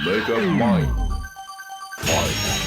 Make up mind. Fight.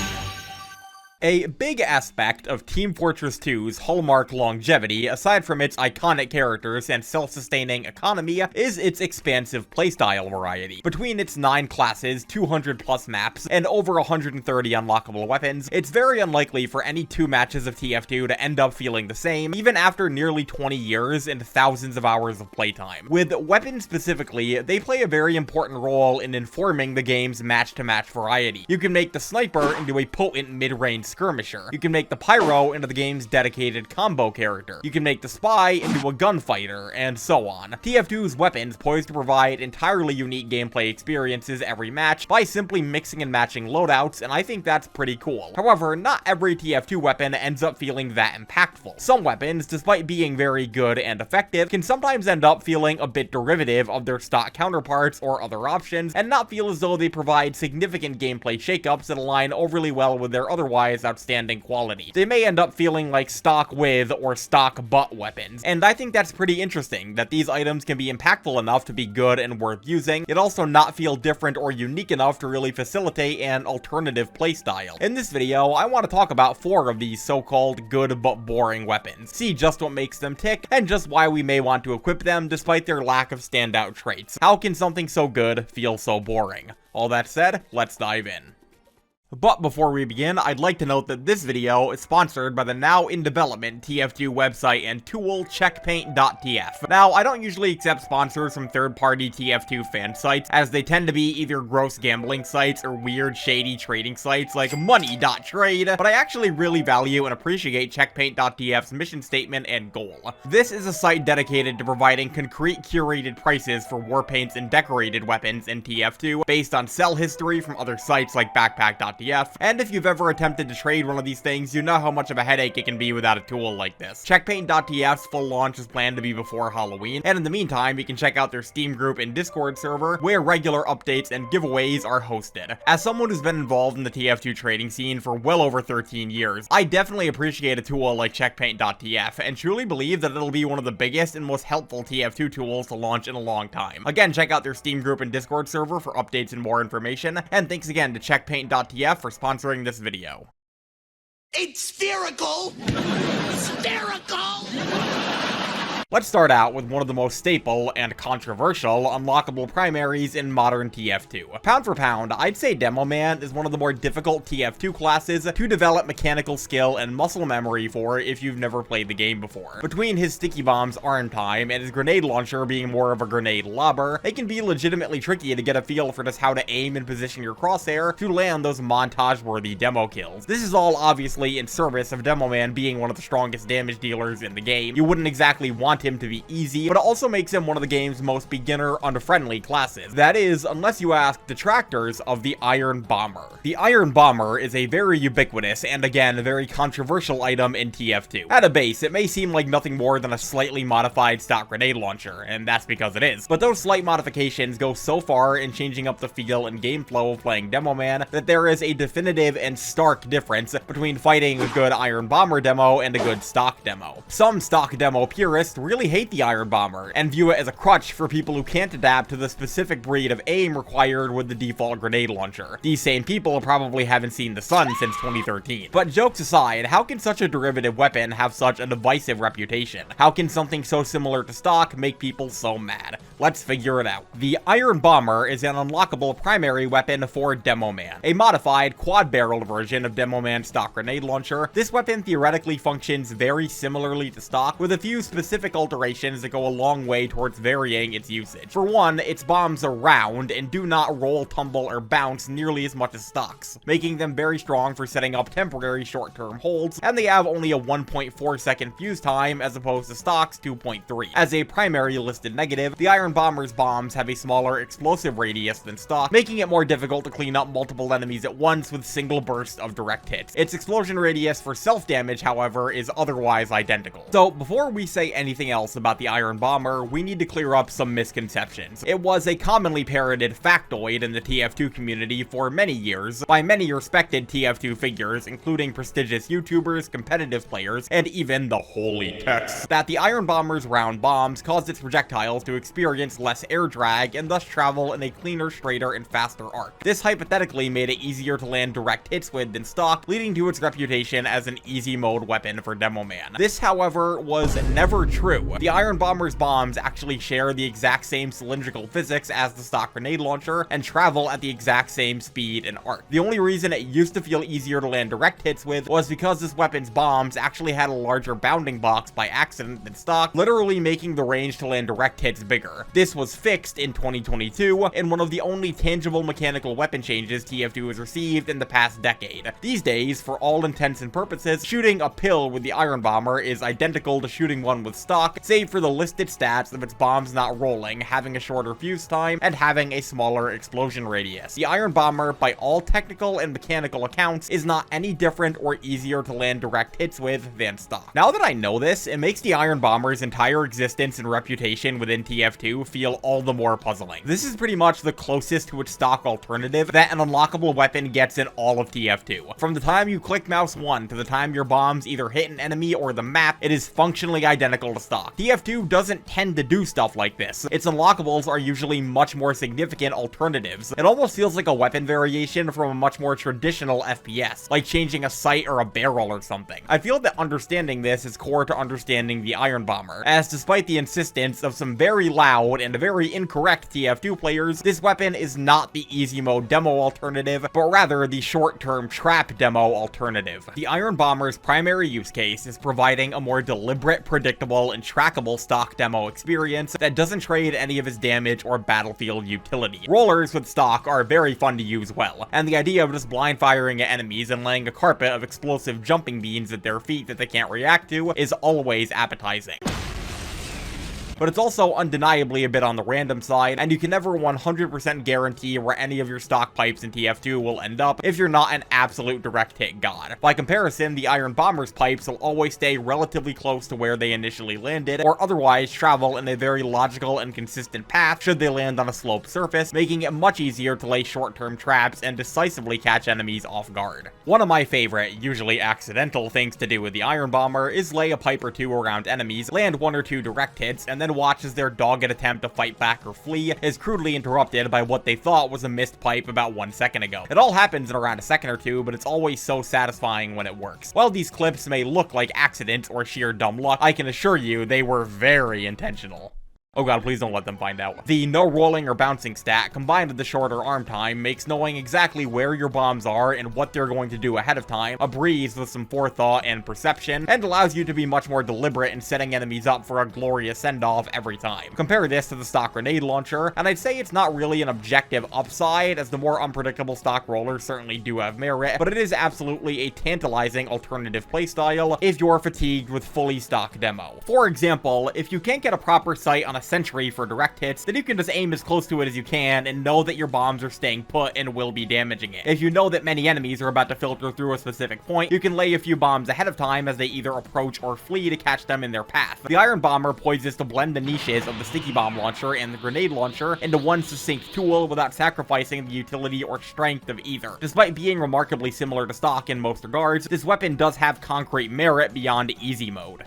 A big aspect of Team Fortress 2's hallmark longevity, aside from its iconic characters and self-sustaining economy, is its expansive playstyle variety. Between its 9 classes, 200 plus maps, and over 130 unlockable weapons, it's very unlikely for any 2 matches of TF2 to end up feeling the same, even after nearly 20 years and thousands of hours of playtime. With weapons specifically, they play a very important role in informing the game's match-to-match variety. You can make the sniper into a potent mid-range skirmisher. You can make the pyro into the game's dedicated combo character. You can make the spy into a gunfighter, and so on. TF2's weapons poised to provide entirely unique gameplay experiences every match by simply mixing and matching loadouts, and I think that's pretty cool. However, not every TF2 weapon ends up feeling that impactful. Some weapons, despite being very good and effective, can sometimes end up feeling a bit derivative of their stock counterparts or other options, and not feel as though they provide significant gameplay shakeups that align overly well with their otherwise outstanding quality. They may end up feeling like stock with or stock but weapons, and I think that's pretty interesting, that these items can be impactful enough to be good and worth using, yet also not feel different or unique enough to really facilitate an alternative playstyle. In this video, I want to talk about 4 of these so-called good but boring weapons, see just what makes them tick, and just why we may want to equip them despite their lack of standout traits. How can something so good feel so boring? All that said, let's dive in. But before we begin, I'd like to note that this video is sponsored by the now in development TF2 website and tool Checkpaint.tf. Now, I don't usually accept sponsors from third-party TF2 fan sites, as they tend to be either gross gambling sites or weird shady trading sites like money.trade, but I actually really value and appreciate Checkpaint.tf's mission statement and goal. This is a site dedicated to providing concrete curated prices for war paints and decorated weapons in TF2 based on sell history from other sites like backpack.tf. And if you've ever attempted to trade one of these things, you know how much of a headache it can be without a tool like this. Checkpaint.tf's full launch is planned to be before Halloween, and in the meantime, you can check out their Steam group and Discord server, where regular updates and giveaways are hosted. As someone who's been involved in the TF2 trading scene for well over 13 years, I definitely appreciate a tool like Checkpaint.tf, and truly believe that it'll be one of the biggest and most helpful TF2 tools to launch in a long time. Again, check out their Steam group and Discord server for updates and more information, and thanks again to Checkpaint.tf for sponsoring this video. It's spherical! Spherical! Let's start out with one of the most staple and controversial unlockable primaries in modern TF2. Pound for pound, I'd say Demoman is one of the more difficult TF2 classes to develop mechanical skill and muscle memory for if you've never played the game before. Between his sticky bomb's arm time and his grenade launcher being more of a grenade lobber, they can be legitimately tricky to get a feel for just how to aim and position your crosshair to land those montage-worthy demo kills. This is all obviously in service of Demoman being one of the strongest damage dealers in the game. You wouldn't exactly want him to be easy, but it also makes him one of the game's most beginner-unfriendly classes. That is, unless you ask detractors of the Iron Bomber. The Iron Bomber is a very ubiquitous and, again, a very controversial item in TF2. At a base, it may seem like nothing more than a slightly modified stock grenade launcher, and that's because it is. But those slight modifications go so far in changing up the feel and game flow of playing Demoman that there is a definitive and stark difference between fighting a good Iron Bomber demo and a good stock demo. Some stock demo purists really hate the Iron Bomber and view it as a crutch for people who can't adapt to the specific breed of aim required with the default grenade launcher. These same people probably haven't seen the sun since 2013. But jokes aside, how can such a derivative weapon have such a divisive reputation? How can something so similar to stock make people so mad? Let's figure it out. The Iron Bomber is an unlockable primary weapon for Demoman, a modified quad-barreled version of Demoman's stock grenade launcher. This weapon theoretically functions very similarly to stock, with a few specific alterations that go a long way towards varying its usage. For one, its bombs are round and do not roll, tumble, or bounce nearly as much as stocks, making them very strong for setting up temporary short-term holds, and they have only a 1.4 second fuse time as opposed to stock's 2.3. As a primary listed negative, the Iron Bomber's bombs have a smaller explosive radius than stock, making it more difficult to clean up multiple enemies at once with single bursts of direct hits. Its explosion radius for self-damage, however, is otherwise identical. So before we say anything anything else about the Iron Bomber, we need to clear up some misconceptions. It was a commonly parroted factoid in the TF2 community for many years, by many respected TF2 figures, including prestigious YouTubers, competitive players, and even the holy text, that the Iron Bomber's round bombs caused its projectiles to experience less air drag and thus travel in a cleaner, straighter, and faster arc. This hypothetically made it easier to land direct hits with than stock, leading to its reputation as an easy mode weapon for Demoman. This, however, was never true. The Iron Bomber's bombs actually share the exact same cylindrical physics as the stock grenade launcher and travel at the exact same speed and arc. The only reason it used to feel easier to land direct hits with was because this weapon's bombs actually had a larger bounding box by accident than stock, literally making the range to land direct hits bigger. This was fixed in 2022 in one of the only tangible mechanical weapon changes TF2 has received in the past decade. These days, for all intents and purposes, shooting a pill with the Iron Bomber is identical to shooting one with stock, save for the listed stats of its bombs not rolling, having a shorter fuse time, and having a smaller explosion radius. The Iron Bomber, by all technical and mechanical accounts, is not any different or easier to land direct hits with than stock. Now that I know this, it makes the Iron Bomber's entire existence and reputation within TF2 feel all the more puzzling. This is pretty much the closest to its stock alternative that an unlockable weapon gets in all of TF2. From the time you click mouse 1 to the time your bombs either hit an enemy or the map, it is functionally identical to stock. TF2 doesn't tend to do stuff like this. Its unlockables are usually much more significant alternatives. It almost feels like a weapon variation from a much more traditional FPS, like changing a sight or a barrel or something. I feel that understanding this is core to understanding the Iron Bomber, as despite the insistence of some very loud and very incorrect TF2 players, this weapon is not the easy mode demo alternative, but rather the short-term trap demo alternative. The Iron Bomber's primary use case is providing a more deliberate, predictable, and trackable stock demo experience that doesn't trade any of its damage or battlefield utility. Rollers with stock are very fun to use well, and the idea of just blind firing at enemies and laying a carpet of explosive jumping beans at their feet that they can't react to is always appetizing. But it's also undeniably a bit on the random side, and you can never 100% guarantee where any of your stock pipes in TF2 will end up if you're not an absolute direct hit god. By comparison, the Iron Bomber's pipes will always stay relatively close to where they initially landed, or otherwise travel in a very logical and consistent path should they land on a sloped surface, making it much easier to lay short-term traps and decisively catch enemies off guard. One of my favorite, usually accidental things to do with the Iron Bomber is lay a pipe or two around enemies, land 1 or 2 direct hits, and then watch as their dogged attempt to fight back or flee is crudely interrupted by what they thought was a missed pipe about 1 second ago. It all happens in around a second or two, but it's always so satisfying when it works. While these clips may look like accidents or sheer dumb luck, I can assure you they were very intentional. Oh god, please don't let them find out. The no rolling or bouncing stat, combined with the shorter arm time, makes knowing exactly where your bombs are and what they're going to do ahead of time a breeze with some forethought and perception, and allows you to be much more deliberate in setting enemies up for a glorious send-off every time. Compare this to the stock grenade launcher, and I'd say it's not really an objective upside, as the more unpredictable stock rollers certainly do have merit, but it is absolutely a tantalizing alternative playstyle if you're fatigued with fully stock demo. For example, if you can't get a proper sight on a sentry for direct hits, then you can just aim as close to it as you can and know that your bombs are staying put and will be damaging it. If you know that many enemies are about to filter through a specific point, you can lay a few bombs ahead of time as they either approach or flee to catch them in their path. The Iron Bomber poises to blend the niches of the sticky bomb launcher and the grenade launcher into one succinct tool without sacrificing the utility or strength of either. Despite being remarkably similar to stock in most regards, this weapon does have concrete merit beyond easy mode.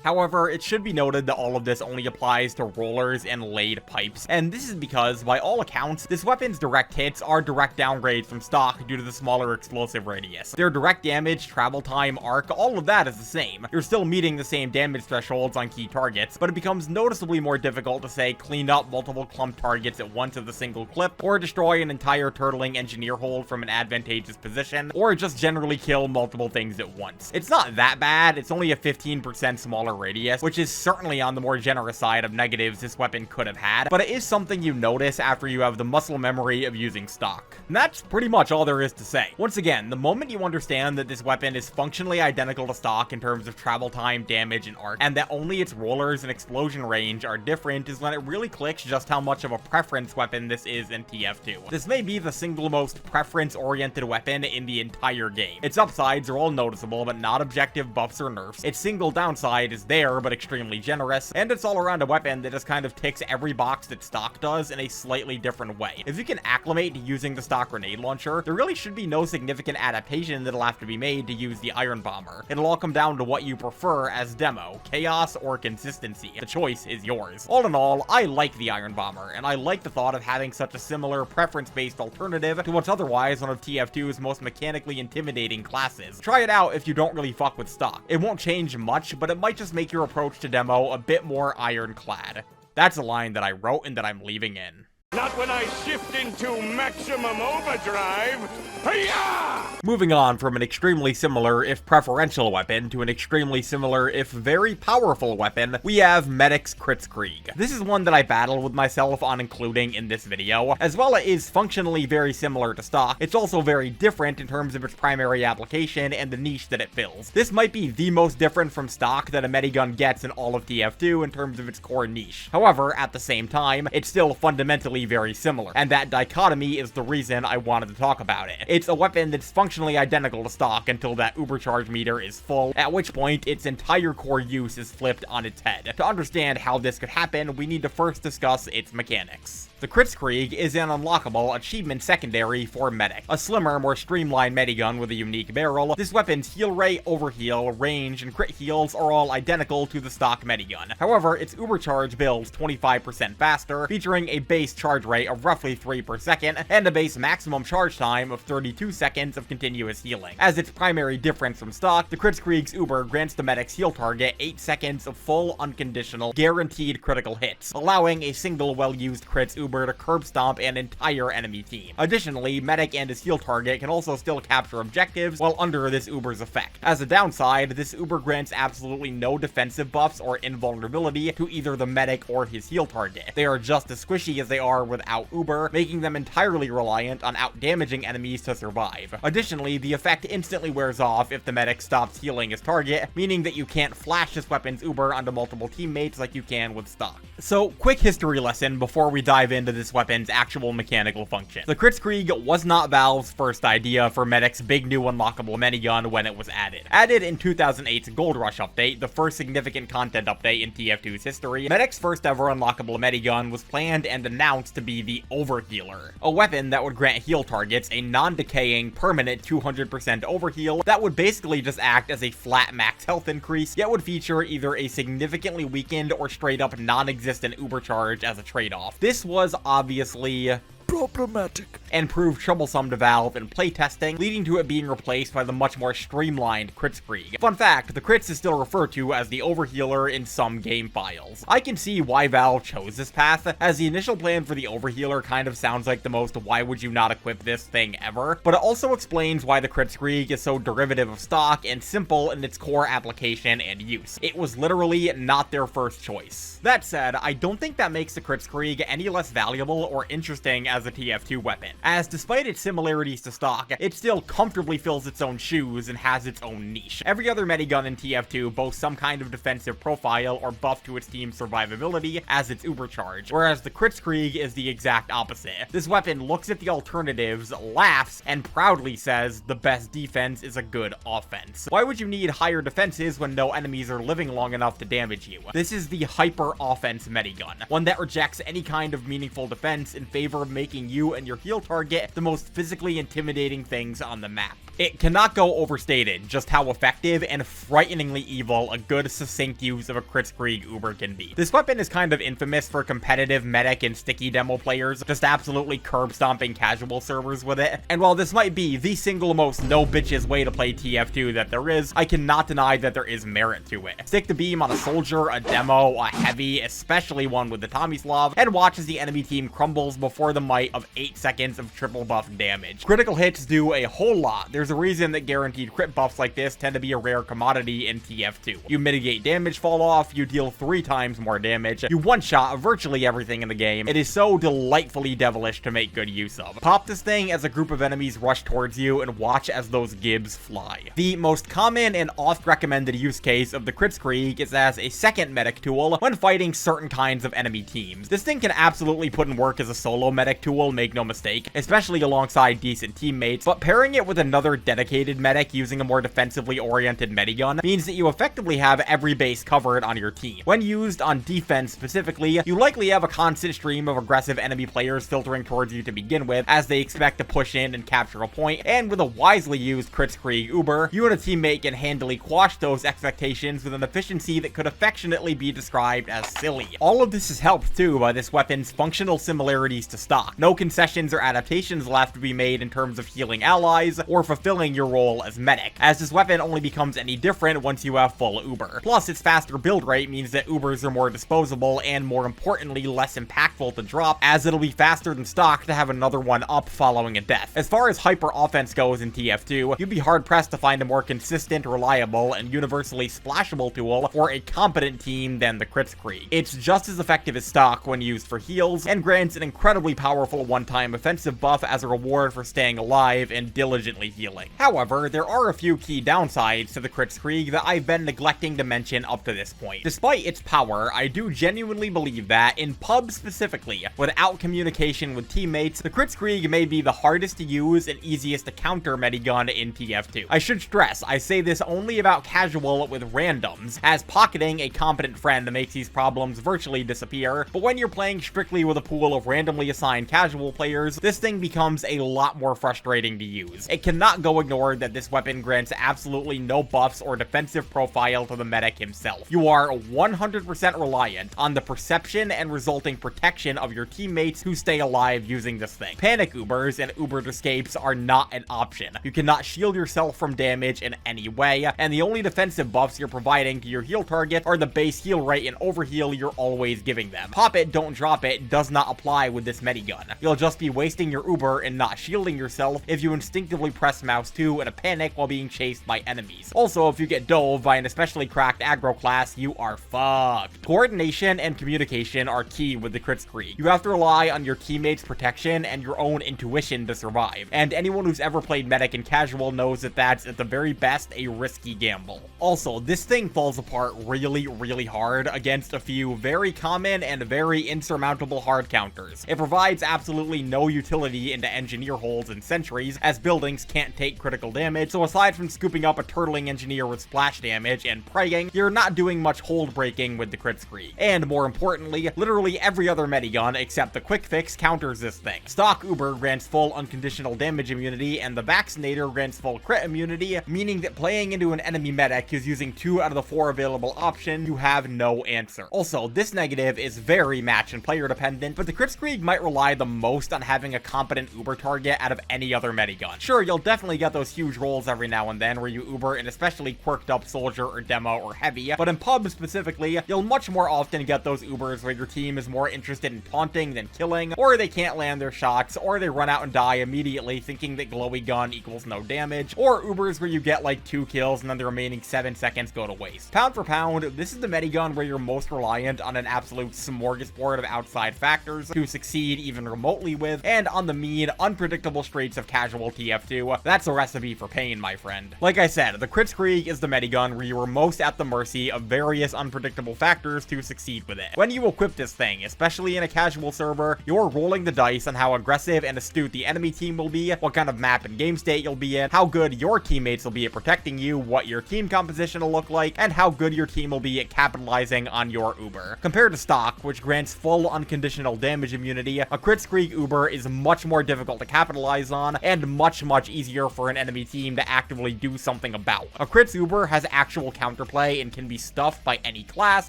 However, it should be noted that all of this only applies to rollers and laid pipes, and this is because, by all accounts, this weapon's direct hits are direct downgrades from stock due to the smaller explosive radius. Their direct damage, travel time, arc, all of that is the same. You're still meeting the same damage thresholds on key targets, but it becomes noticeably more difficult to, say, clean up multiple clump targets at once with a single clip, or destroy an entire turtling engineer hold from an advantageous position, or just generally kill multiple things at once. It's not that bad, it's only a 15% smaller radius, which is certainly on the more generous side of negatives this weapon could have had, but it is something you notice after you have the muscle memory of using stock. And that's pretty much all there is to say. Once again, the moment you understand that this weapon is functionally identical to stock in terms of travel time, damage, and arc, and that only its rollers and explosion range are different, is when it really clicks just how much of a preference weapon this is in TF2. This may be the single most preference-oriented weapon in the entire game. Its upsides are all noticeable, but not objective buffs or nerfs. Its single downside is is there, but extremely generous, and it's all around a weapon that just kind of ticks every box that stock does in a slightly different way. If you can acclimate to using the stock grenade launcher, there really should be no significant adaptation that'll have to be made to use the Iron Bomber. It'll all come down to what you prefer as demo, chaos or consistency. The choice is yours. All in all, I like the Iron Bomber, and I like the thought of having such a similar preference-based alternative to what's otherwise one of TF2's most mechanically intimidating classes. Try it out if you don't really fuck with stock. It won't change much, but it might just make your approach to demo a bit more ironclad. That's a line that I wrote and that I'm leaving in. Not when I shift into maximum overdrive. Hi-ya! Moving on from an extremely similar, if preferential weapon, to an extremely similar, if very powerful weapon, we have Medic's Kritzkrieg. This is one that I battled with myself on including in this video. As while it is functionally very similar to stock, it's also very different in terms of its primary application and the niche that it fills. This might be the most different from stock that a medigun gets in all of TF2 in terms of its core niche. However, at the same time, it's still fundamentally very similar, and that dichotomy is the reason I wanted to talk about it. It's a weapon that's functionally identical to stock until that ubercharge meter is full, at which point its entire core use is flipped on its head. To understand how this could happen, we need to first discuss its mechanics. The Kritzkrieg is an unlockable achievement secondary for Medic. A slimmer, more streamlined medigun with a unique barrel, this weapon's heal rate, overheal, range, and crit heals are all identical to the stock medigun. However, its ubercharge builds 25% faster, featuring a base charge rate of roughly 3 per second, and a base maximum charge time of 32 seconds of continuous healing. As its primary difference from stock, the Kritzkrieg's uber grants the Medic's heal target 8 seconds of full, unconditional, guaranteed critical hits, allowing a single well-used crit's uber to curb stomp an entire enemy team. Additionally, Medic and his heal target can also still capture objectives while under this uber's effect. As a downside, this uber grants absolutely no defensive buffs or invulnerability to either the Medic or his heal target. They are just as squishy as they are without uber, making them entirely reliant on out-damaging enemies to survive. Additionally, the effect instantly wears off if the Medic stops healing his target, meaning that you can't flash this weapon's uber onto multiple teammates like you can with stock. So, quick history lesson before we dive into this weapon's actual mechanical function. The Kritzkrieg was not Valve's first idea for Medic's big new unlockable minigun when it was added. Added in 2008's Gold Rush update, the first significant content update in TF2's history, Medic's first ever unlockable minigun was planned and announced to be the Overhealer, a weapon that would grant heal targets a non-decaying, permanent 200% overheal that would basically just act as a flat max health increase, yet would feature either a significantly weakened or straight up non-existent ubercharge as a trade-off. This was obviously problematic and proved troublesome to Valve in playtesting, leading to it being replaced by the much more streamlined Kritzkrieg. Fun fact, the Kritz is still referred to as the Overhealer in some game files. I can see why Valve chose this path, as the initial plan for the Overhealer kind of sounds like the most why would you not equip this thing ever, but it also explains why the Kritzkrieg is so derivative of stock and simple in its core application and use. It was literally not their first choice. That said, I don't think that makes the Kritzkrieg any less valuable or interesting as a TF2 weapon, as despite its similarities to stock, it still comfortably fills its own shoes and has its own niche. Every other medigun in TF2 boasts some kind of defensive profile or buff to its team's survivability as its ubercharge, whereas the Kritzkrieg is the exact opposite. This weapon looks at the alternatives, laughs, and proudly says the best defense is a good offense. Why would you need higher defenses when no enemies are living long enough to damage you? This is the hyper offense medigun, one that rejects any kind of meaningful defense in favor of making you and your heal target the most physically intimidating things on the map. It cannot go overstated just how effective and frighteningly evil a good, succinct use of a Kritzkrieg uber can be. This weapon is kind of infamous for competitive medic and sticky demo players just absolutely curb stomping casual servers with it, and while this might be the single most no bitches way to play TF2 that there is, I cannot deny that there is merit to it. Stick the beam on a soldier, a demo, a heavy, especially one with the Tomislav, and watch as the enemy team crumbles before the might of 8 seconds of triple buff damage. Critical hits do a whole lot. There's a reason that guaranteed crit buffs like this tend to be a rare commodity in TF2. You mitigate damage fall off, you deal 3 times more damage, you one-shot virtually everything in the game. It is so delightfully devilish to make good use of. Pop this thing as a group of enemies rush towards you and watch as those gibs fly. The most common and oft-recommended use case of the Kritzkrieg is as a second medic tool when fighting certain kinds of enemy teams. This thing can absolutely put in work as a solo medic tool, make no mistake, especially alongside decent teammates, but pairing it with another another dedicated medic using a more defensively oriented medigun means that you effectively have every base covered on your team. When used on defense specifically, you likely have a constant stream of aggressive enemy players filtering towards you to begin with, as they expect to push in and capture a point, and with a wisely used Kritzkrieg Uber, you and a teammate can handily quash those expectations with an efficiency that could affectionately be described as silly. All of this is helped too by this weapon's functional similarities to stock. No concessions or adaptations left to be made in terms of healing allies or fulfilling your role as medic, as this weapon only becomes any different once you have full Uber. Plus, its faster build rate means that Ubers are more disposable and, more importantly, less impactful to drop, as it'll be faster than stock to have another one up following a death. As far as hyper offense goes in TF2, you'd be hard pressed to find a more consistent, reliable, and universally splashable tool for a competent team than the Kritzkrieg. It's just as effective as stock when used for heals, and grants an incredibly powerful one-time offensive buff as a reward for staying alive and diligently healing. However, there are a few key downsides to the Kritzkrieg that I've been neglecting to mention up to this point. Despite its power, I do genuinely believe that, in pubs specifically, without communication with teammates, the Kritzkrieg may be the hardest to use and easiest to counter medigun in TF2. I should stress, I say this only about casual with randoms, as pocketing a competent friend makes these problems virtually disappear, but when you're playing strictly with a pool of randomly assigned casual players, this thing becomes a lot more frustrating to use. It cannot go ignored that this weapon grants absolutely no buffs or defensive profile to the medic himself. You are 100% reliant on the perception and resulting protection of your teammates who stay alive using this thing. Panic Ubers and Ubered escapes are not an option. You cannot shield yourself from damage in any way, and the only defensive buffs you're providing to your heal target are the base heal rate and overheal you're always giving them. Pop it, don't drop it does not apply with this medigun. You'll just be wasting your Uber and not shielding yourself if you instinctively press mouse 2 in a panic while being chased by enemies. Also, if you get dove by an especially cracked aggro class, you are fucked. Coordination and communication are key with the Kritzkrieg. You have to rely on your teammates' protection and your own intuition to survive, and anyone who's ever played medic in casual knows that that's, at the very best, a risky gamble. Also, this thing falls apart really hard against a few very common and very insurmountable hard counters. It provides absolutely no utility into engineer holes and sentries, as buildings can't take critical damage, so aside from scooping up a turtling engineer with splash damage and praying, you're not doing much hold breaking with the Kritzkrieg. And more importantly, literally every other medigun except the quick fix counters this thing. Stock Uber grants full unconditional damage immunity, and the Vaccinator grants full crit immunity, meaning that playing into an enemy medic who's using 2 out of the 4 available options, you have no answer. Also, this negative is very match and player dependent, but the Kritzkrieg might rely the most on having a competent Uber target out of any other medigun. Sure, you'll definitely get those huge rolls every now and then where you Uber an especially quirked up soldier or demo or heavy, but in pubs specifically, you'll much more often get those Ubers where your team is more interested in taunting than killing, or they can't land their shots, or they run out and die immediately thinking that glowy gun equals no damage, or Ubers where you get like 2 kills and then the remaining 7 seconds go to waste. Pound for pound, this is the medigun where you're most reliant on an absolute smorgasbord of outside factors to succeed even remotely with, and on the mean, unpredictable streets of casual TF2, that's a recipe for pain, my friend. Like I said, the Kritzkrieg is the medigun where you are most at the mercy of various unpredictable factors to succeed with it. When you equip this thing, especially in a casual server, you're rolling the dice on how aggressive and astute the enemy team will be, what kind of map and game state you'll be in, how good your teammates will be at protecting you, what your team composition will look like, and how good your team will be at capitalizing on your Uber. Compared to stock, which grants full unconditional damage immunity, a Kritzkrieg Uber is much more difficult to capitalize on, and much easier for an enemy team to actively do something about. A Kritz Uber has actual counterplay and can be stuffed by any class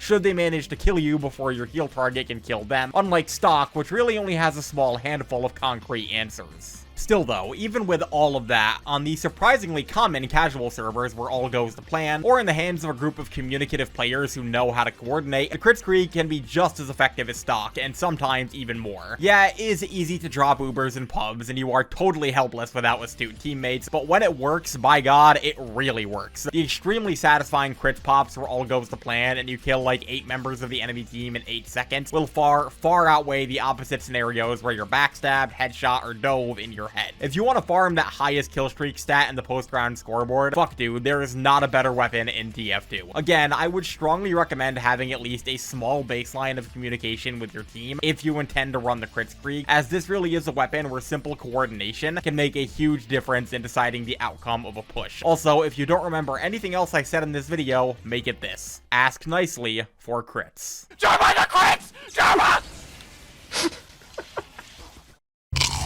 should they manage to kill you before your heal target can kill them, unlike stock, which really only has a small handful of concrete answers. Still though, even with all of that, on the surprisingly common casual servers where all goes to plan, or in the hands of a group of communicative players who know how to coordinate, the Kritzkrieg can be just as effective as stock, and sometimes even more. Yeah, it is easy to drop Ubers in pubs, and you are totally helpless without astute teammates, but when it works, by god, it really works. The extremely satisfying crit pops where all goes to plan, and you kill like 8 members of the enemy team in 8 seconds, will far outweigh the opposite scenarios where you're backstabbed, headshot, or dove in your head. If you want to farm that highest kill streak stat in the post-round scoreboard, fuck dude, there is not a better weapon in TF2. Again, I would strongly recommend having at least a small baseline of communication with your team if you intend to run the Kritzkrieg, as this really is a weapon where simple coordination can make a huge difference in deciding the outcome of a push. Also, if you don't remember anything else I said in this video, make it this. Ask nicely for crits. German the crits! German!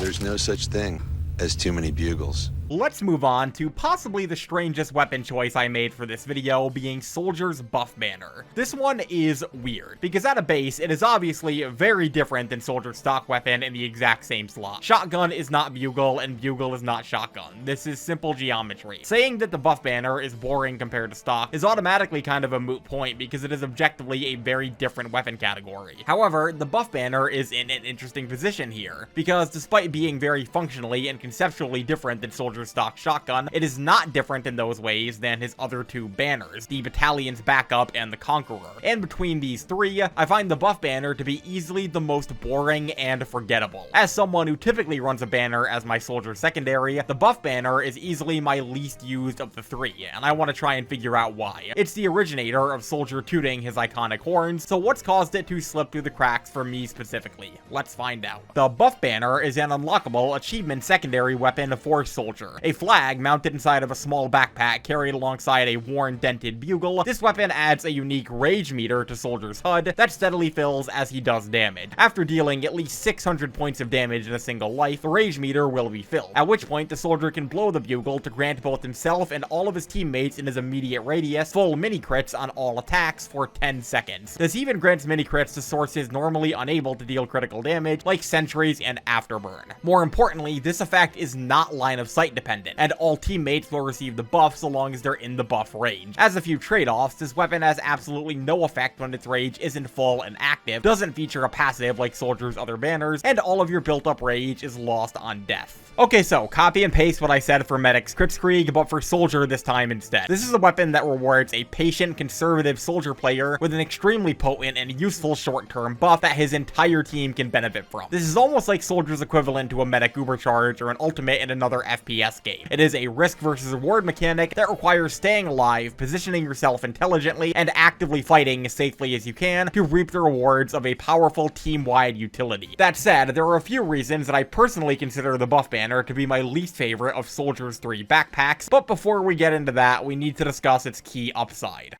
There's no such thing as too many bugles. Let's move on to possibly the strangest weapon choice I made for this video, being Soldier's Buff Banner. This one is weird, because at a base, it is obviously very different than Soldier's stock weapon in the exact same slot. Shotgun is not Bugle, and Bugle is not Shotgun. This is simple geometry. Saying that the Buff Banner is boring compared to stock is automatically kind of a moot point, because it is objectively a very different weapon category. However, the Buff Banner is in an interesting position here, because despite being very functionally and conceptually different than Soldier's stock shotgun, it is not different in those ways than his other two banners, the Battalion's Backup and the Conqueror. And between these three, I find the Buff Banner to be easily the most boring and forgettable. As someone who typically runs a banner as my Soldier secondary, the Buff Banner is easily my least used of the three, and I want to try and figure out why. It's the originator of Soldier tooting his iconic horns, so what's caused it to slip through the cracks for me specifically? Let's find out. The Buff Banner is an unlockable achievement secondary weapon for Soldier. A flag mounted inside of a small backpack carried alongside a worn dented bugle. This weapon adds a unique rage meter to Soldier's HUD that steadily fills as he does damage. After dealing at least 600 points of damage in a single life, the rage meter will be filled, at which point the Soldier can blow the bugle to grant both himself and all of his teammates in his immediate radius full mini crits on all attacks for 10 seconds. This even grants mini crits to sources normally unable to deal critical damage, like sentries and afterburn. More importantly, this effect is not line of sight dependent, and all teammates will receive the buff so long as they're in the buff range. As a few trade-offs, this weapon has absolutely no effect when its rage isn't full and active, doesn't feature a passive like Soldier's other banners, and all of your built-up rage is lost on death. Okay, so copy and paste what I said for Medic's Kritzkrieg, but for Soldier this time instead. This is a weapon that rewards a patient, conservative Soldier player with an extremely potent and useful short-term buff that his entire team can benefit from. This is almost like Soldier's equivalent to a Medic Ubercharge or an ultimate in another FPS game. It is a risk versus reward mechanic that requires staying alive, positioning yourself intelligently, and actively fighting as safely as you can to reap the rewards of a powerful team-wide utility. That said, there are a few reasons that I personally consider the Buff Banner to be my least favorite of Soldier's 3 backpacks, but before we get into that, we need to discuss its key upside.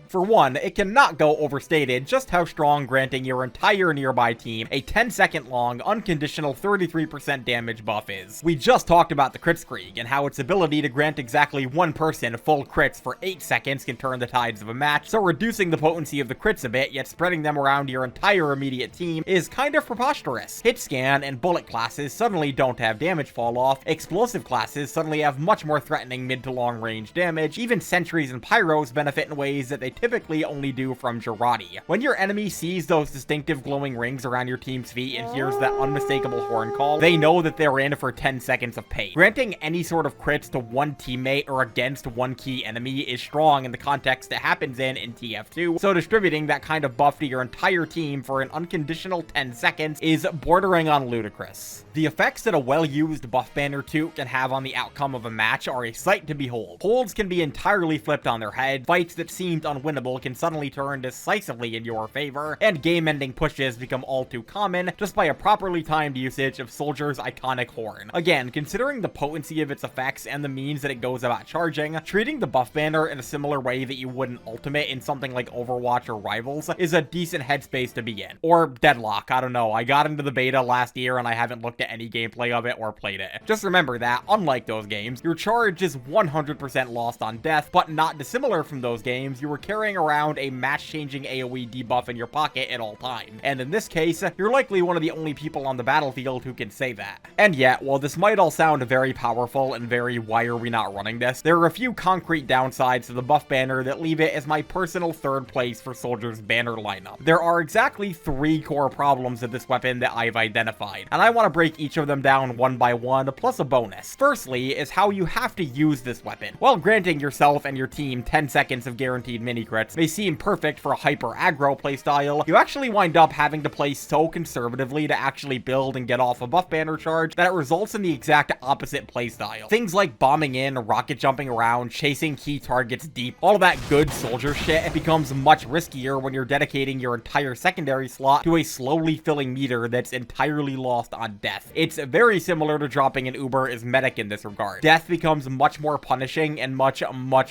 For one, it cannot go overstated just how strong granting your entire nearby team a 10-second long, unconditional 33% damage buff is. We just talked about the Kritzkrieg and how its ability to grant exactly one person full crits for 8 seconds can turn the tides of a match, so reducing the potency of the crits a bit, yet spreading them around your entire immediate team is kind of preposterous. Hit scan and bullet classes suddenly don't have damage fall off, explosive classes suddenly have much more threatening mid to long range damage, even sentries and pyros benefit in ways that they typically only do from Girardi. When your enemy sees those distinctive glowing rings around your team's feet and hears that unmistakable horn call, they know that they're in for 10 seconds of pain. Granting any sort of crits to one teammate or against one key enemy is strong in the context it happens in TF2, so distributing that kind of buff to your entire team for an unconditional 10 seconds is bordering on ludicrous. The effects that a well-used buff banner toot can have on the outcome of a match are a sight to behold. Holds can be entirely flipped on their head, fights that seemed unwinnable can suddenly turn decisively in your favor, and game-ending pushes become all too common just by a properly timed usage of Soldier's iconic horn. Again, considering the potency of its effects and the means that it goes about charging, treating the buff banner in a similar way that you would an ultimate in something like Overwatch or Rivals is a decent headspace to be in. Or Deadlock, I don't know, I got into the beta last year and I haven't looked at any gameplay of it or played it. Just remember that, unlike those games, your charge is 100% lost on death, but not dissimilar from those games, you were carrying around a match-changing AoE debuff in your pocket at all times. And in this case, you're likely one of the only people on the battlefield who can say that. And yet, while this might all sound very powerful and very why are we not running this, there are a few concrete downsides to the buff banner that leave it as my personal third place for Soldier's banner lineup. There are exactly 3 core problems of this weapon that I've identified, and I want to break each of them down one by one, plus a bonus. Firstly is how you have to use this weapon. While granting yourself and your team 10 seconds of guaranteed mini mini-crits may seem perfect for a hyper-aggro playstyle, you actually wind up having to play so conservatively to actually build and get off a buff banner charge that it results in the exact opposite playstyle. Things like bombing in, rocket jumping around, chasing key targets deep, all of that good soldier shit becomes much riskier when you're dedicating your entire secondary slot to a slowly filling meter that's entirely lost on death. It's very similar to dropping an Uber as medic in this regard. Death becomes much more punishing and much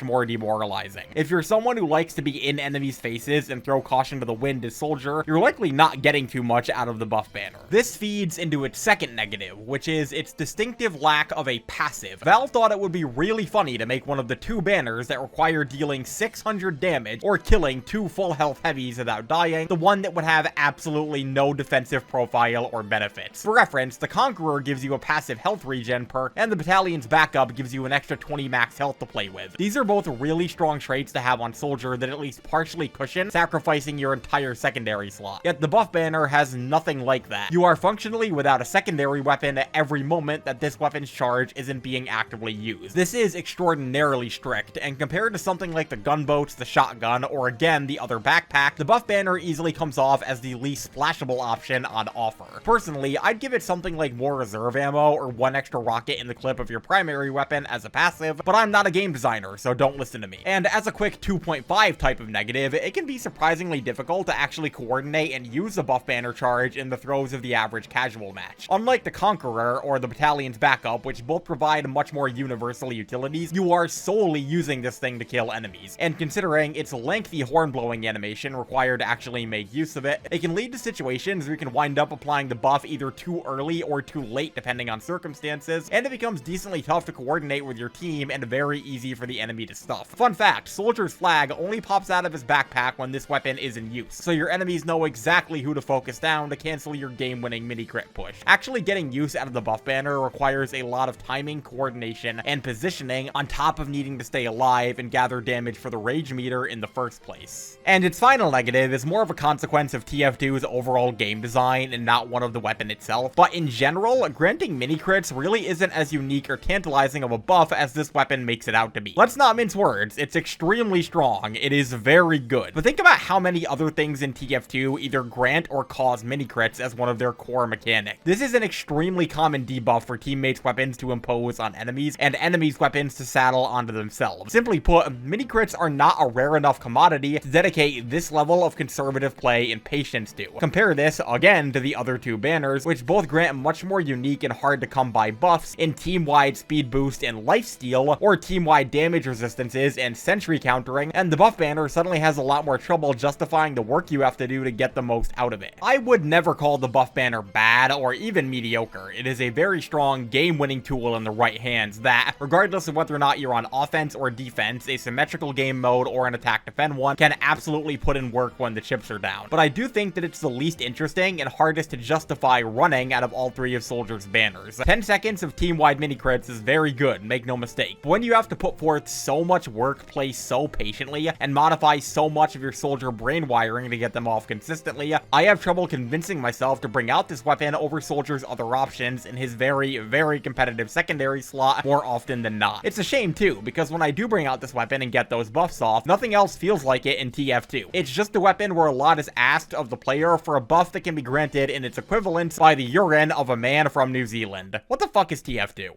more demoralizing. If you're someone who likes to be in enemies' faces and throw caution to the wind as soldier, you're likely not getting too much out of the buff banner. This feeds into its second negative, which is its distinctive lack of a passive. Valve thought it would be really funny to make one of the two banners that require dealing 600 damage or killing 2 full health heavies without dying, the one that would have absolutely no defensive profile or benefits. For reference, the Conqueror gives you a passive health regen perk, and the Battalion's Backup gives you an extra 20 max health to play with. These are both really strong traits to have on soldier that at least partially cushion sacrificing your entire secondary slot. Yet the buff banner has nothing like that. You are functionally without a secondary weapon at every moment that this weapon's charge isn't being actively used. This is extraordinarily strict, and compared to something like the gunboats, the shotgun, or again the other backpack, the buff banner easily comes off as the least splashable option on offer. Personally, I'd give it something like more reserve ammo or 1 extra rocket in the clip of your primary weapon as a passive, but I'm not a game designer, so don't listen to me. And as a quick 2.5 type of negative, it can be surprisingly difficult to actually coordinate and use the buff banner charge in the throes of the average casual match. Unlike the Conqueror or the Battalion's Backup, which both provide much more universal utilities, you are solely using this thing to kill enemies. And considering its lengthy horn blowing animation required to actually make use of it, it can lead to situations where you can wind up applying the buff either too early or too late depending on circumstances, and it becomes decently tough to coordinate with your team and very easy for the enemy to stuff. Fun fact, Soldier's Flag only pops out of his backpack when this weapon is in use, so your enemies know exactly who to focus down to cancel your game-winning mini-crit push. Actually getting use out of the buff banner requires a lot of timing, coordination, and positioning on top of needing to stay alive and gather damage for the rage meter in the first place. And its final negative is more of a consequence of TF2's overall game design and not one of the weapon itself, but in general, granting mini-crits really isn't as unique or tantalizing of a buff as this weapon makes it out to be. Let's not mince words, it's extremely strong, it is very good, but think about how many other things in TF2 either grant or cause mini-crits as one of their core mechanics. This is an extremely common debuff for teammates' weapons to impose on enemies, and enemies' weapons to saddle onto themselves. Simply put, mini-crits are not a rare enough commodity to dedicate this level of conservative play and patience to. Compare this, again, to the other two banners, which both grant much more unique and hard-to-come-by buffs in team-wide speed boost and lifesteal, or team-wide damage resistances and sentry countering, and the buff banner suddenly has a lot more trouble justifying the work you have to do to get the most out of it. I would never call the buff banner bad or even mediocre. It is a very strong game-winning tool in the right hands that, regardless of whether or not you're on offense or defense, a symmetrical game mode or an attack-defend one, can absolutely put in work when the chips are down. But I do think that it's the least interesting and hardest to justify running out of all three of Soldier's banners. 10 seconds of team-wide mini-crits is very good, make no mistake. But when you have to put forth so much work, play so patiently, and modify so much of your Soldier brain wiring to get them off consistently, I have trouble convincing myself to bring out this weapon over Soldier's other options in his very competitive secondary slot more often than not. It's a shame too, because when I do bring out this weapon and get those buffs off, nothing else feels like it in TF2. It's just a weapon where a lot is asked of the player for a buff that can be granted in its equivalent by the urine of a man from New Zealand. What the fuck is TF2?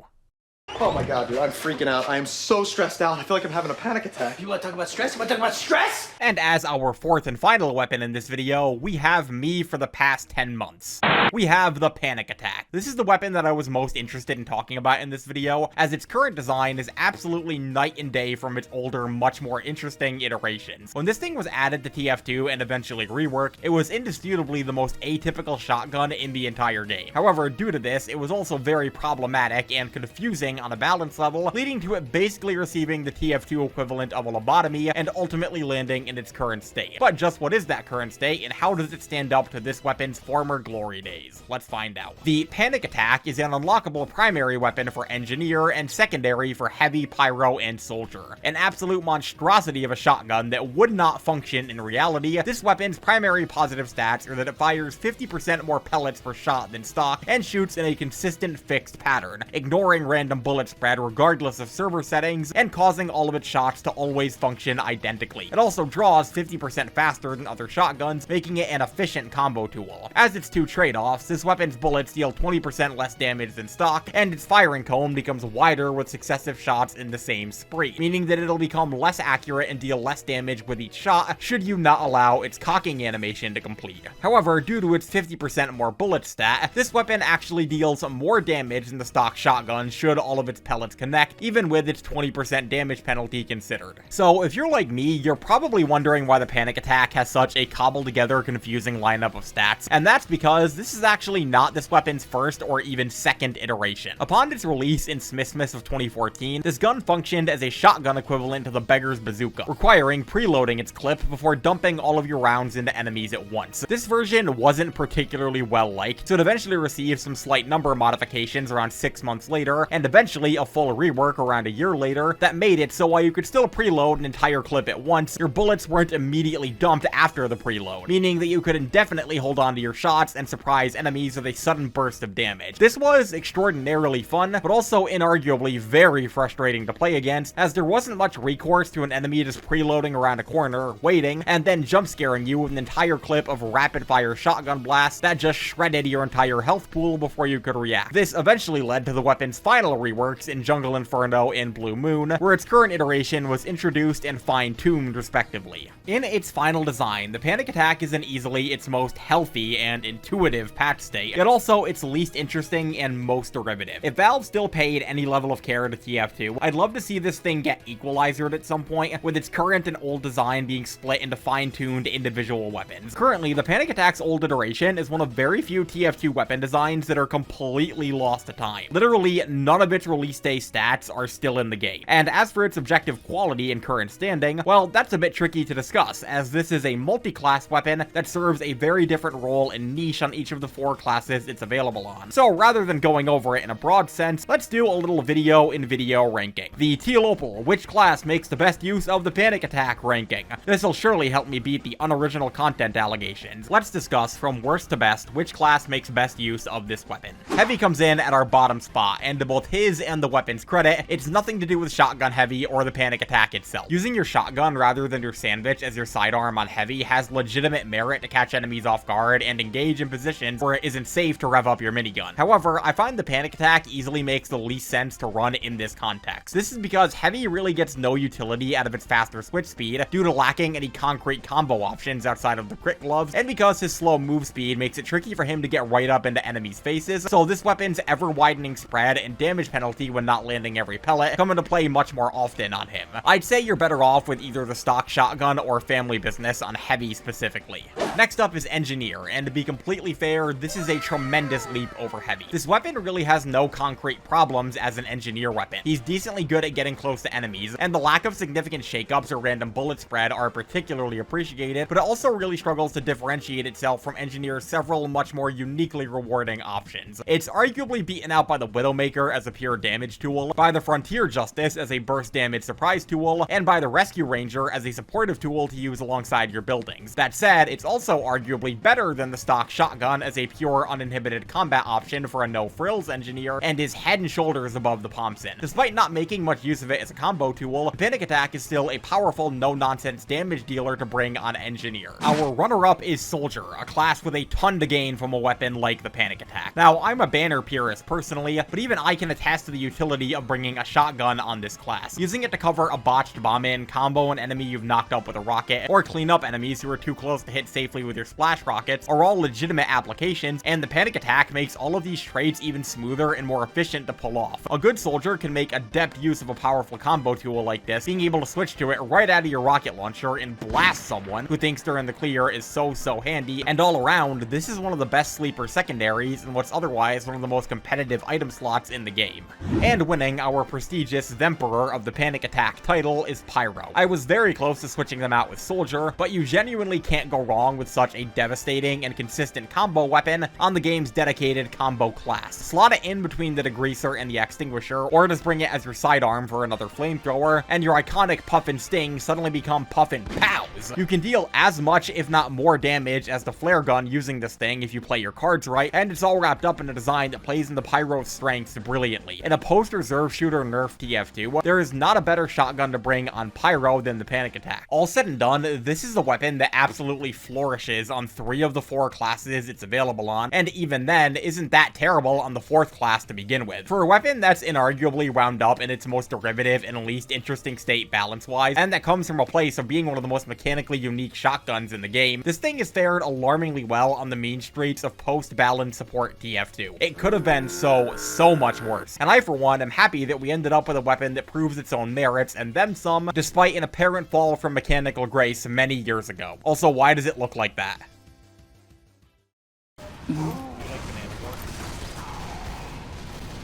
Oh my god, dude, I'm freaking out. I am so stressed out. I feel like I'm having a panic attack. You want to talk about stress? You want to talk about stress? And as our fourth and final weapon in this video, we have me for the past 10 months. We have the Panic Attack. This is the weapon that I was most interested in talking about in this video, as its current design is absolutely night and day from its older, much more interesting iterations. When this thing was added to TF2 and eventually reworked, it was indisputably the most atypical shotgun in the entire game. However, due to this, it was also very problematic and confusing on a balance level, leading to it basically receiving the TF2 equivalent of a lobotomy and ultimately landing in its current state. But just what is that current state, and how does it stand up to this weapon's former glory days? Let's find out. The Panic Attack is an unlockable primary weapon for Engineer and secondary for Heavy, Pyro, and Soldier. An absolute monstrosity of a shotgun that would not function in reality, this weapon's primary positive stats are that it fires 50% more pellets per shot than stock and shoots in a consistent fixed pattern, ignoring random bullet spread regardless of server settings, and causing all of its shots to always function identically. It also draws 50% faster than other shotguns, making it an efficient combo tool. As its two trade-offs, this weapon's bullets deal 20% less damage than stock, and its firing cone becomes wider with successive shots in the same spree, meaning that it'll become less accurate and deal less damage with each shot should you not allow its cocking animation to complete. However, due to its 50% more bullet stat, this weapon actually deals more damage than the stock shotgun should all of its pellets connect, even with its 20% damage penalty considered. So if you're like me, you're probably wondering why the panic attack has such a cobbled together, confusing lineup of stats, and that's because this is actually not this weapon's first or even second iteration. Upon its release in Smithmas of 2014, this gun functioned as a shotgun equivalent to the Beggar's Bazooka, requiring preloading its clip before dumping all of your rounds into enemies at once. This version wasn't particularly well liked, so it eventually received some slight number modifications around 6 months later, and eventually a full rework around a year later that made it so while you could still preload an entire clip at once, your bullets weren't immediately dumped after the preload, meaning that you could indefinitely hold on to your shots and surprise enemies with a sudden burst of damage. This was extraordinarily fun, but also inarguably very frustrating to play against, as there wasn't much recourse to an enemy just preloading around a corner, waiting, and then jump scaring you with an entire clip of rapid fire shotgun blasts that just shredded your entire health pool before you could react. This eventually led to the weapon's final reworks in Jungle Inferno and Blue Moon, where its current iteration was introduced and fine-tuned respectively. In its final design, the panic attack isn't easily its most healthy and intuitive patch state, yet also its least interesting and most derivative. If Valve still paid any level of care to TF2, I'd love to see this thing get equalizered at some point, with its current and old design being split into fine-tuned individual weapons. Currently, the panic attack's old iteration is one of very few TF2 weapon designs that are completely lost to time. Literally, none of its release day stats are still in the game. And as for its objective quality and current standing, well, that's a bit tricky to discuss, as this is a multi-class weapon that serves a very different role and niche on each of the 4 classes it's available on. So rather than going over it in a broad sense, let's do a little video in video ranking. The tealopal, which class makes the best use of the panic attack ranking. This'll surely help me beat the unoriginal content allegations. Let's discuss from worst to best which class makes best use of this weapon. Heavy comes in at our bottom spot, and to both his and the weapon's credit, it's nothing to do with shotgun Heavy or the panic attack itself. Using your shotgun rather than your sandwich as your sidearm on Heavy has legitimate merit to catch enemies off guard and engage in positions where it isn't safe to rev up your minigun. However, I find the panic attack easily makes the least sense to run in this context. This is because Heavy really gets no utility out of its faster switch speed due to lacking any concrete combo options outside of the crit gloves, and because his slow move speed makes it tricky for him to get right up into enemies' faces, so this weapon's ever-widening spread and damage penalty when not landing every pellet come into play much more often on him. I'd say you're better off with either the stock shotgun or family business on Heavy specifically. Next up is Engineer, and to be completely fair, this is a tremendous leap over Heavy. This weapon really has no concrete problems as an Engineer weapon. He's decently good at getting close to enemies, and the lack of significant shakeups or random bullet spread are particularly appreciated, but it also really struggles to differentiate itself from Engineer's several much more uniquely rewarding options. It's arguably beaten out by the Widowmaker as a pure damage tool, by the Frontier Justice as a burst damage surprise tool, and by the Rescue Ranger as a supportive tool to use alongside your buildings. That said, it's also arguably better than the stock shotgun as a pure uninhibited combat option for a no-frills Engineer, and is head and shoulders above the Thompson. Despite not making much use of it as a combo tool, Panic Attack is still a powerful no-nonsense damage dealer to bring on Engineer. Our runner-up is Soldier, a class with a ton to gain from a weapon like the Panic Attack. Now, I'm a banner purist personally, but even I can attest to the utility of bringing a shotgun on this class. Using it to cover a botched bomb-in, combo an enemy you've knocked up with a rocket, or clean up enemies who are too close to hit safely with your splash rockets are all legitimate applications, and the Panic Attack makes all of these traits even smoother and more efficient to pull off. A good soldier can make adept use of a powerful combo tool like this, being able to switch to it right out of your rocket launcher and blast someone who thinks they're in the clear is so handy, and all around, this is one of the best sleeper secondaries and what's otherwise one of the most competitive item slots in the game. And winning our prestigious Emperor of the Panic Attack title is Pyro. I was very close to switching them out with Soldier, but you genuinely can't go wrong with such a devastating and consistent combo weapon on the game's dedicated combo class. Slot it in between the Degreaser and the Extinguisher, or just bring it as your sidearm for another flamethrower, and your iconic Puff and Sting suddenly become Puff and Pows. You can deal as much, if not more damage as the flare gun using this thing if you play your cards right, and it's all wrapped up in a design that plays into Pyro's strengths brilliantly. significantly. In a post-reserve shooter nerf TF2, there is not a better shotgun to bring on Pyro than the Panic Attack. All said and done, this is a weapon that absolutely flourishes on 3 of the 4 classes it's available on, and even then, isn't that terrible on the 4th class to begin with. For a weapon that's inarguably wound up in its most derivative and least interesting state balance-wise, and that comes from a place of being one of the most mechanically unique shotguns in the game, this thing has fared alarmingly well on the mean streets of post-balance support TF2. It could have been so much worse, and I for one am happy that we ended up with a weapon that proves its own merits and then some, despite an apparent fall from mechanical grace many years ago. Also, why does it look like that?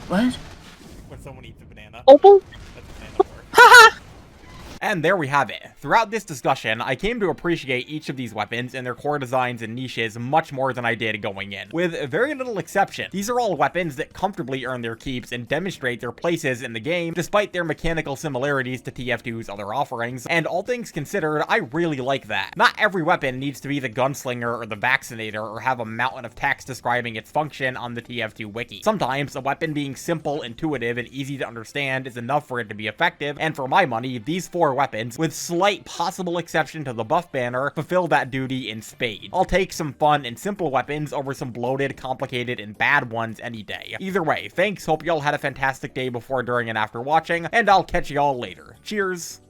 What? When someone eats a banana. Opal? That's banana work. And there we have it. Throughout this discussion, I came to appreciate each of these weapons and their core designs and niches much more than I did going in. With very little exception, these are all weapons that comfortably earn their keeps and demonstrate their places in the game, despite their mechanical similarities to TF2's other offerings, and all things considered, I really like that. Not every weapon needs to be the gunslinger or the vaccinator or have a mountain of text describing its function on the TF2 wiki. Sometimes, a weapon being simple, intuitive, and easy to understand is enough for it to be effective, and for my money, these 4 weapons, with slight possible exception to the buff banner, fulfill that duty in spades. I'll take some fun and simple weapons over some bloated, complicated, and bad ones any day. Either way, thanks, hope y'all had a fantastic day before, during, and after watching, and I'll catch y'all later. Cheers!